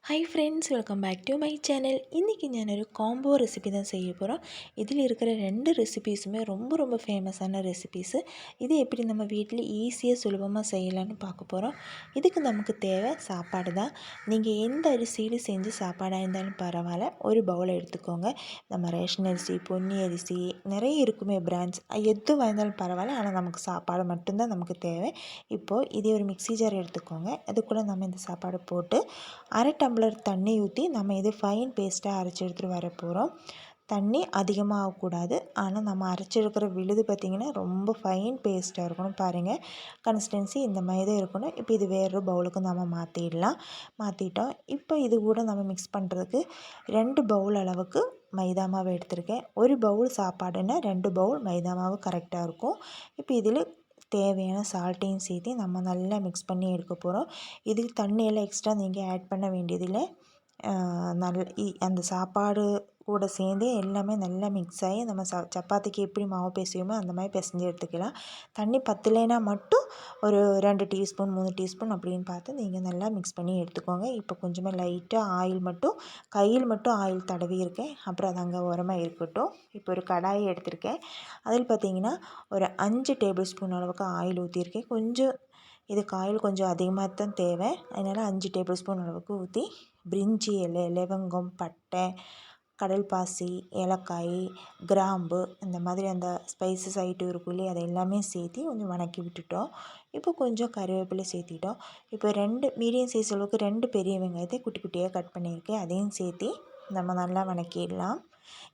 Hi friends, welcome back to my channel. இன்றைக்கி நான் ஒரு காம்போ ரெசிபி தான் செய்ய போகிறோம். இதில் இருக்கிற 2 ரெசிபீஸுமே ரொம்ப ஃபேமஸான ரெசிபீஸு. இது எப்படி நம்ம வீட்டில் ஈஸியாக சுலபமாக செய்யலான்னு பார்க்க போகிறோம். இதுக்கு நமக்கு தேவை சாப்பாடு தான். நீங்கள் எந்த அரிசியில் செஞ்சு சாப்பாடாக இருந்தாலும் பரவாயில்ல, ஒரு பவுல் எடுத்துக்கோங்க. நம்ம ரேஷன் அரிசி, பொன்னி அரிசி நிறைய இருக்குமே பிராண்ட்ஸ், எதுவாக இருந்தாலும் பரவாயில்ல. ஆனால் நமக்கு சாப்பாடு மட்டும்தான் நமக்கு தேவை. இப்போது இதே ஒரு மிக்ஸி ஜார் எடுத்துக்கோங்க. அதுக்குள்ளே நம்ம இந்த சாப்பாடு போட்டு அரை டம்ளர் தண்ணி ஊற்றி நம்ம இது ஃபைன் பேஸ்ட்டாக அரைச்சி எடுத்துகிட்டு வர போகிறோம். தண்ணி அதிகமாக ஆகக்கூடாது. ஆனால் நம்ம அரைச்சிருக்கிற விழுது பார்த்திங்கன்னா ரொம்ப ஃபைன் பேஸ்ட்டாக இருக்கணும். பாருங்கள், கன்சிஸ்டன்சி இந்த மாதிரி தான் இருக்கணும். இப்போ இது வேறொரு பவுலுக்கு நம்ம மாற்றிட்டோம். இப்போ இது கூட நம்ம மிக்ஸ் பண்ணுறதுக்கு 2 பவுல் அளவுக்கு மைதா மாவு எடுத்திருக்கேன். ஒரு பவுல் சாப்பாடுன்னா 2 பவுல் மைதா மாவு கரெக்டாக இருக்கும். இப்போ இதில் தேவையான சால்ட்டையும் சேர்த்து நம்ம நல்லா மிக்ஸ் பண்ணி எடுக்க போகிறோம். இதுக்கு தண்ணியெல்லாம் எக்ஸ்ட்ரா நீங்கள் ஆட் பண்ண வேண்டியதில்லை. அந்த சாப்பாடு கூட சேர்ந்து எல்லாமே நல்லா மிக்ஸ் ஆகி நம்ம சப்பாத்திக்கு எப்படி மாவு பிசையுமோ அந்த மாதிரி பிசைஞ்சு எடுத்துக்கலாம். தண்ணி பத்தலைன்னா மட்டும் ஒரு 2 டீஸ்பூன் 3 டீஸ்பூன் அப்படின்னு பார்த்து நீங்கள் நல்லா மிக்ஸ் பண்ணி எடுத்துக்கோங்க. இப்போ கொஞ்சமாக லைட்டாக ஆயில் மட்டும் கையில் மட்டும் ஆயில் தடவி இருக்கேன். அப்புறம் அது அங்கே உரமாக இருக்கட்டும். இப்போ ஒரு கடாயை எடுத்திருக்கேன். அதில் பார்த்திங்கன்னா ஒரு 5 டேபிள் ஸ்பூன் அளவுக்கு ஆயில் ஊற்றிருக்கேன். இதுக்கு ஆயில் கொஞ்சம் அதிகமாக தான் தேவை. அதனால் 5 டேபிள் ஸ்பூன் அளவுக்கு ஊற்றி பிரிஞ்சி இலை, லவங்கம், பட்டை, கடல் பாசி, ஏலக்காய், கிராம்பு இந்த மாதிரி அந்த ஸ்பைசஸ் ஐட்டம் இருக்கும் இல்லையா, அதை எல்லாமே சேர்த்து கொஞ்சம் வணக்கி விட்டுட்டோம். இப்போ கொஞ்சம் கருவேப்பிலை சேர்த்திட்டோம். இப்போ 2 மீடியம் சைஸ் அளவுக்கு 2 பெரிய வெங்காயத்தை குட்டி குட்டியாக கட் பண்ணியிருக்கேன். அதையும் சேர்த்து நம்ம நல்லா வணக்கிடலாம்.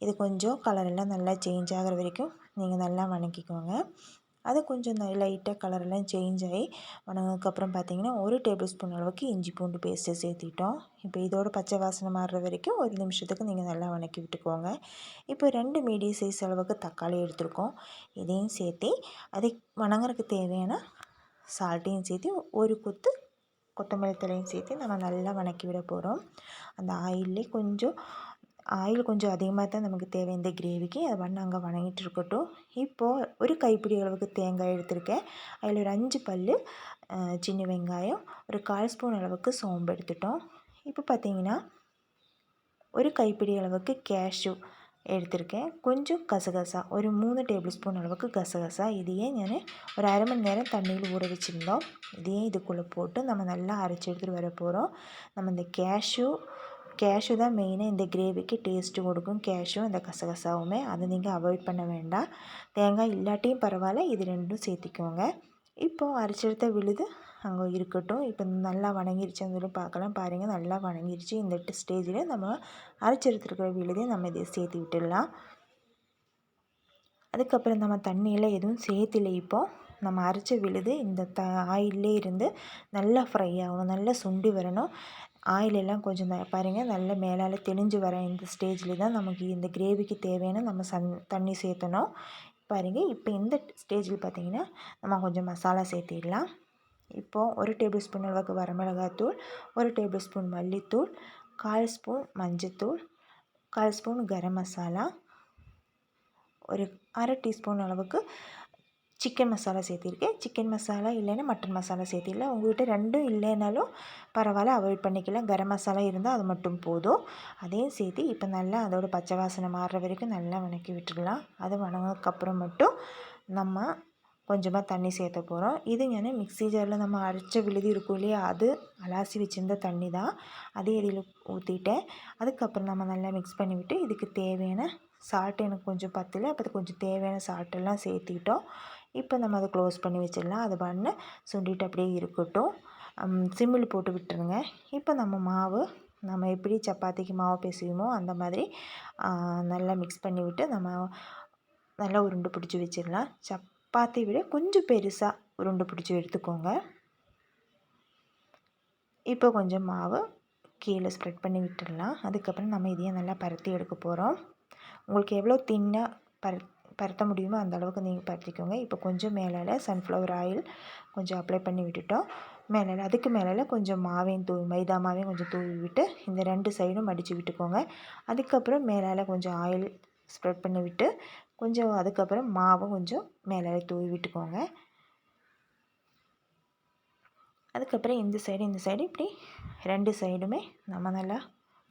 இது கொஞ்சம் கலரெல்லாம் நல்லா சேஞ்ச் ஆகிற வரைக்கும் நீங்கள் நல்லா வணக்கிக்கோங்க. அது கொஞ்சம் லைட்டாக கலரெல்லாம் சேஞ்ச் ஆகி வணங்கினதுக்கப்புறம் பார்த்திங்கன்னா 1 டேபிள் ஸ்பூன் அளவுக்கு இஞ்சி பூண்டு பேஸ்ட்டு சேர்த்திட்டோம். இப்போ இதோட பச்சை வாசனை மாறுற வரைக்கும் 1 நிமிஷத்துக்கு நீங்கள் நல்லா வணக்கி விட்டுக்கோங்க. இப்போ 2 மீடியம் சைஸ் அளவுக்கு தக்காளி எடுத்துருக்கோம். இதையும் சேர்த்து அதை வணங்குறதுக்கு தேவையான சால்ட்டையும் சேர்த்து ஒரு கொத்து கொத்தமல்லி தழையும் சேர்த்து நம்ம நல்லா வணக்கி விட போகிறோம். அந்த ஆயில் கொஞ்சம் அதிகமாக தான் நமக்கு தேவை இந்த கிரேவிக்கு. அதை நாங்கள் வணங்கிட்டு இருக்கட்டும். இப்போது ஒரு கைப்பிடி அளவுக்கு தேங்காய் எடுத்திருக்கேன். அதில் ஒரு 5 பல் சின்ன வெங்காயம், ஒரு 1/4 ஸ்பூன் அளவுக்கு சோம்பு எடுத்துட்டோம். இப்போ பார்த்திங்கன்னா ஒரு கைப்பிடி அளவுக்கு கேஷ்யூ எடுத்திருக்கேன். கொஞ்சம் கசகசா, ஒரு 3 டேபிள் ஸ்பூன் அளவுக்கு கசகசா. இதையே நான் ஒரு அரை மணி நேரம் தண்ணியில் ஊற வச்சுருந்தோம். இதையே இதுக்குள்ளே போட்டு நம்ம நல்லா அரைச்சி எடுத்துகிட்டு வர போகிறோம். நம்ம இந்த கேஷ்யூ தான் மெயினாக இந்த கிரேவிக்கு டேஸ்ட்டு கொடுக்கும். கேஷ்யூ இந்த கசகசாவுமே, அதை நீங்கள் அவாய்ட் பண்ண வேண்டாம். தேங்காய் இல்லாட்டியும் பரவாயில்ல, இது 2ம் சேர்த்திக்கோங்க. இப்போது அரைச்செடுத்த விழுது அங்கே இருக்கட்டும். இப்போ நல்லா வணங்கிருச்சுன்னு சொல்லி பார்க்கலாம். பாருங்கள், நல்லா வணங்கிருச்சு. இந்த ஸ்டேஜில் நம்ம அரைச்செடுத்துருக்கிற விழுதையும் நம்ம இதை சேர்த்து விட்டுடலாம். அதுக்கப்புறம் நம்ம தண்ணியில் எதுவும் சேர்த்துல. இப்போது நம்ம அரைச்ச விழுது இந்த ஆயிலே இருந்து நல்லா ஃப்ரை ஆகணும், நல்லா சுண்டி வரணும். ஆயிலெல்லாம் கொஞ்சம் பாருங்கள் நல்லா மேலால் தெளிஞ்சு வர இந்த ஸ்டேஜில் தான் நமக்கு இந்த கிரேவிக்கு தேவையான நம்ம தண்ணி சேர்த்தணும். பாருங்கள், இப்போ இந்த ஸ்டேஜில் பார்த்திங்கன்னா நம்ம கொஞ்சம் மசாலா சேர்த்திடலாம். இப்போது 1 டேபிள் ஸ்பூன் அளவுக்கு வரமிளகாத்தூள், 1 டேபிள் ஸ்பூன் மல்லித்தூள், 1/4 ஸ்பூன் மஞ்சத்தூள், 1/4 ஸ்பூன் கரம் மசாலா, ஒரு அரை டீஸ்பூன் அளவுக்கு சிக்கன் மசாலா சேர்த்திருக்கேன். சிக்கன் மசாலா இல்லைன்னா மட்டன் மசாலா சேர்த்திடலாம். உங்கள்கிட்ட 2ம் இல்லைனாலும் பரவாயில்ல, அவாய்ட் பண்ணிக்கலாம். கரம் மசாலா இருந்தால் அது மட்டும் போதும். அதையும் சேர்த்து இப்போ நல்லா அதோட பச்சை வாசனை மாறுற வரைக்கும் நல்லா வணக்கி விட்டுடலாம். அது வணங்கினதுக்கப்புறம் மட்டும் நம்ம கொஞ்சமாக தண்ணி சேர்த்த போகிறோம். இது ஏன்னா மிக்ஸி ஜாரில் நம்ம அரைச்ச விழுதி இருக்கும் இல்லையா, அது அலாசி வச்சுருந்த தண்ணி தான். அதே இதில் ஊற்றிட்டேன். அதுக்கப்புறம் நம்ம நல்லா மிக்ஸ் பண்ணிவிட்டு இதுக்கு தேவையான சால்ட் எனக்கு கொஞ்சம் பத்தலை, அப்போ கொஞ்சம் தேவையான சால்ட்டெல்லாம் சேர்த்திட்டோம். இப்போ நம்ம அதை க்ளோஸ் பண்ணி வச்சிடலாம். அது பண்ண சுண்டிட்டு அப்படியே இருக்கட்டும். சிம்மில் போட்டு விட்டுருங்க. இப்போ நம்ம எப்படி சப்பாத்திக்கு மாவு பிசையுமோ அந்த மாதிரி நல்லா மிக்ஸ் பண்ணிவிட்டு நம்ம நல்லா உருண்டை பிடிச்சி வச்சிடலாம். சப்பாத்தி விட கொஞ்சம் பெருசாக உருண்டை பிடிச்சி எடுத்துக்கோங்க. இப்போ கொஞ்சம் மாவு கீழே ஸ்ப்ரெட் பண்ணி விட்டுடலாம். அதுக்கப்புறம் நம்ம இதையும் நல்லா பரத்தி எடுக்க போகிறோம். உங்களுக்கு எவ்வளோ தின்னாக பரத்த முடியுமோ அந்த அளவுக்கு நீங்கள் பரத்திக்கோங்க. இப்போ கொஞ்சம் மேலால் சன்ஃப்ளவர் ஆயில் கொஞ்சம் அப்ளை பண்ணி விட்டுட்டோம். அதுக்கு மேலால் கொஞ்சம் மைதா மாவையும் கொஞ்சம் தூவி விட்டு இந்த 2 சைடும் மடித்து விட்டுக்கோங்க. அதுக்கப்புறம் மேலால் கொஞ்சம் ஆயில் ஸ்ப்ரெட் பண்ணி விட்டு அதுக்கப்புறம் மாவும் கொஞ்சம் மேலால் தூவி விட்டுக்கோங்க. அதுக்கப்புறம் இந்த சைடு இப்படி 2 சைடுமே நம்ம நல்லா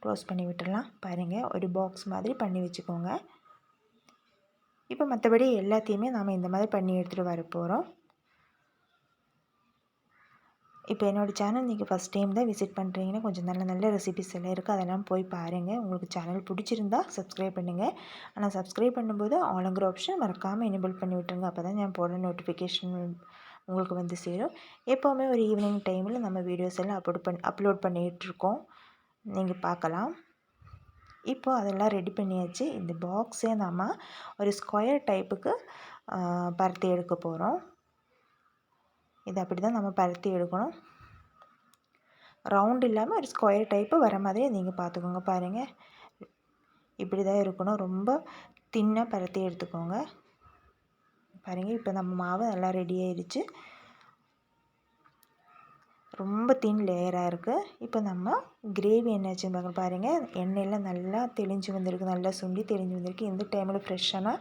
க்ளோஸ் பண்ணி விட்டுடலாம். பாருங்கள், ஒரு பாக்ஸ் மாதிரி பண்ணி வச்சுக்கோங்க. இப்போ மற்றபடி எல்லாத்தையுமே நாம் இந்த மாதிரி பண்ணி எடுத்துகிட்டு வர போகிறோம். இப்போ என்னோடய சேனல் நீங்கள் ஃபஸ்ட் டைம் தான் விசிட் பண்ணுறீங்கன்னா கொஞ்சம் நல்ல நல்ல ரெசிபிஸ் எல்லாம் இருக்குது, அதெல்லாம் போய் பாருங்கள். உங்களுக்கு சேனல் பிடிச்சிருந்தா சப்ஸ்கிரைப் பண்ணுங்கள். ஆனால் சப்ஸ்கிரைப் பண்ணும்போது ஆளுங்கிற ஆப்ஷன் மறக்காமல் எனேபிள் பண்ணி விட்டுருங்க. அப்போ தான் நான் போடுற நோட்டிஃபிகேஷன் உங்களுக்கு வந்து சேரும். எப்போவுமே ஒரு ஈவினிங் டைமில் நம்ம வீடியோஸ் எல்லாம் அப்லோட் பண்ணிகிட்ருக்கோம், நீங்கள் பார்க்கலாம். இப்போ அதெல்லாம் ரெடி பண்ணியாச்சு. இந்த பாக்ஸை நம்ம ஒரு ஸ்கொயர் டைப்புக்கு பரத்தி எடுக்க போகிறோம். இது அப்படி தான் நம்ம பரத்தி எடுக்கணும். ரவுண்ட் இல்லாமல் ஒரு ஸ்கொயர் டைப்பு வர மாதிரி நீங்கள் பார்த்துக்கோங்க. பாருங்கள், இப்படி தான் இருக்கணும். ரொம்ப தின்னாக பரத்தி எடுத்துக்கோங்க. பாருங்கள், இப்போ நம்ம மாவு நல்லா ரெடி ஆயிடுச்சு. ரொம்ப தின் லேயராக இருக்குது. இப்போ நம்ம கிரேவி என்ன வச்சுருப்பாங்க பாருங்கள், எண்ணெயில் நல்லா தெளிஞ்சு வந்திருக்கு, நல்லா சுண்டி தெளிஞ்சு வந்திருக்கு. இந்த டைமில் ஃப்ரெஷ்ஷான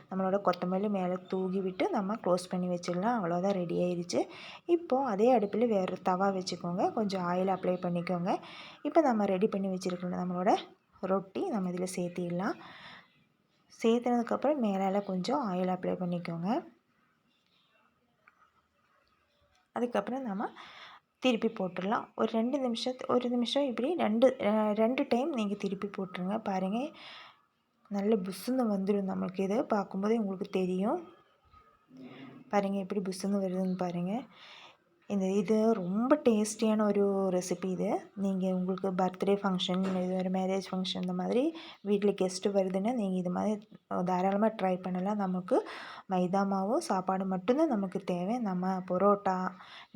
நம்மளோட கொத்தமல்லி மேலே தூவி விட்டு நம்ம க்ளோஸ் பண்ணி வச்சிடலாம். அவ்வளோதான், ரெடி ஆயிடுச்சு. இப்போது அதே அடுப்பில் வேறு தவா வச்சுக்கோங்க, கொஞ்சம் ஆயில் அப்ளை பண்ணிக்கோங்க. இப்போ நம்ம ரெடி பண்ணி வச்சுருக்கோம் நம்மளோட ரொட்டி நம்ம இதில் சேர்த்திடலாம். சேர்த்துனதுக்கப்புறம் மேலே கொஞ்சம் ஆயில் அப்ளை பண்ணிக்கோங்க. அதுக்கப்புறம் நம்ம திருப்பி போட்டுடலாம். ஒரு 1 நிமிஷம் இப்படி 2 டைம் நீங்கள் திருப்பி போட்டுருங்க. பாருங்கள், நல்ல புஸ்ஸுன்னு வந்துடும். நம்மளுக்கு இதை பார்க்கும்போதே உங்களுக்கு தெரியும். பாருங்கள் எப்படி புஸ்ஸுன்னு வருதுன்னு பாருங்கள். இது ரொம்ப டேஸ்டியான ஒரு ரெசிபி. இது நீங்கள் உங்களுக்கு பர்த்டே ஃபங்க்ஷன், இது ஒரு மேரேஜ் ஃபங்க்ஷன், இந்த மாதிரி வீட்டில் கெஸ்ட்டு வருதுன்னா நீங்கள் இது மாதிரி தாராளமாக ட்ரை பண்ணலாம். நமக்கு மைதா மாவு சாப்பாடு மட்டும்தான் நமக்கு தேவை. நம்ம பரோட்டா,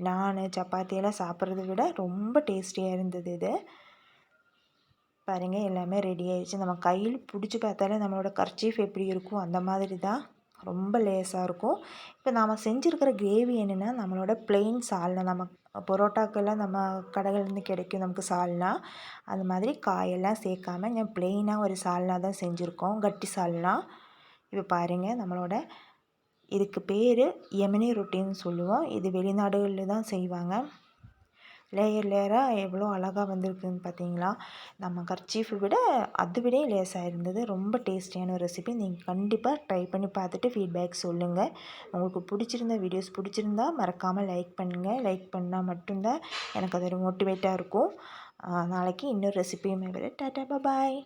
நான், சப்பாத்தியெல்லாம் சாப்பிட்றத விட ரொம்ப டேஸ்டியாக இருந்தது இது. பாருங்கள், எல்லாமே ரெடி ஆயிடுச்சு. நம்ம கையில் பிடிச்சி பார்த்தாலே நம்மளோட கர்ச்சீஃப் எப்படி இருக்கும் அந்த மாதிரி தான், ரொம்ப லேஸாக இருக்கும். இப்போ நாம் செஞ்சுருக்கிற கிரேவி என்னென்னா நம்மளோட ப்ளெயின் சால்னா, நம்ம பரோட்டாக்கெல்லாம் நம்ம கடைகள்லேருந்து கிடைக்கும் நமக்கு சால்னா, அது மாதிரி காயெல்லாம் சேர்க்காம நான் ப்ளெயினாக ஒரு சால்னா தான் செஞ்சுருக்கோம், கட்டி சால்னா. இப்போ பாருங்கள், நம்மளோட இதுக்கு பேர் யமனி ரொட்டின்னு சொல்லுவோம். இது வெளிநாடுகளில் தான் செய்வாங்க. லேயராக எவ்வளோ அழகாக வந்திருக்குன்னு பார்த்தீங்களா? நம்ம கர்ச்சீஃபை விட அதை விட லேஸாக இருந்தது. ரொம்ப டேஸ்டியான ஒரு ரெசிபி. நீங்கள் கண்டிப்பாக ட்ரை பண்ணி பார்த்துட்டு ஃபீட்பேக் சொல்லுங்கள். உங்களுக்கு பிடிச்சிருந்த வீடியோஸ் பிடிச்சிருந்தா மறக்காமல் லைக் பண்ணுங்கள். லைக் பண்ணால் மட்டும்தான் எனக்கு அது ஒரு மோட்டிவேட்டாக இருக்கும். நாளைக்கு இன்னொரு ரெசிபியுமே வர. டாட்டா, பாய்.